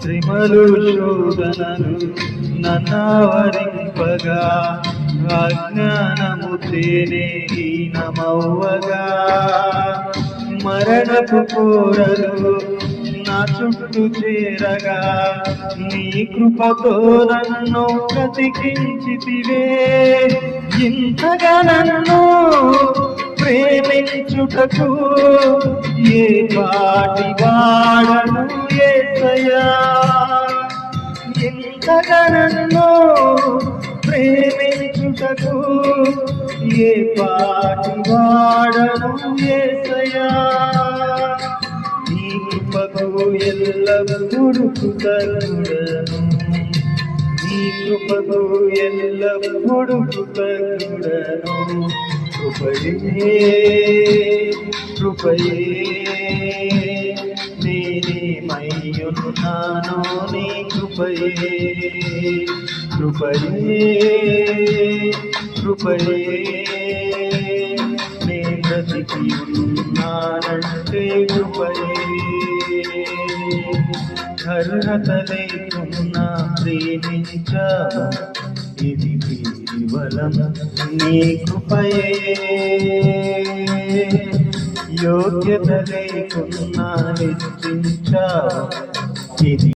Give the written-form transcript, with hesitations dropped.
శ్రీమలు శోధనలు నన్నావరింపగా అజ్ఞానము తేనే హీనమవ్వగా మరణపు కోరలు నా చుట్టూ చేరగా నీ కృపతో నన్ను బ్రతికించితివే. ఇంతగా నన్ను ప్రేమించుటకు ఏ పాటి వాడను యేసయ్యా. ఇంతగా నన్ను ప్రేమించుటకు ఏ పాటి వాడను యేసయ్యా. నీ కృపకు ఎల్లప్పుడూ కృతజ్ఞుడను, నీ కృపకు ఎల్లప్పుడూ కృతజ్ఞుడను. కృపయే కృపయే నేనేమయ్యున్నానో నీ కృపయే. కృపయే కృపయే నే బ్రతికి ఉన్నానంటే కృపయే. అర్హత లేకున్నా ప్రేమించావు, ఇది కేవలం నీ కృపయే. యోగ్యత లేకున్నా హెచ్చించావు, ఇది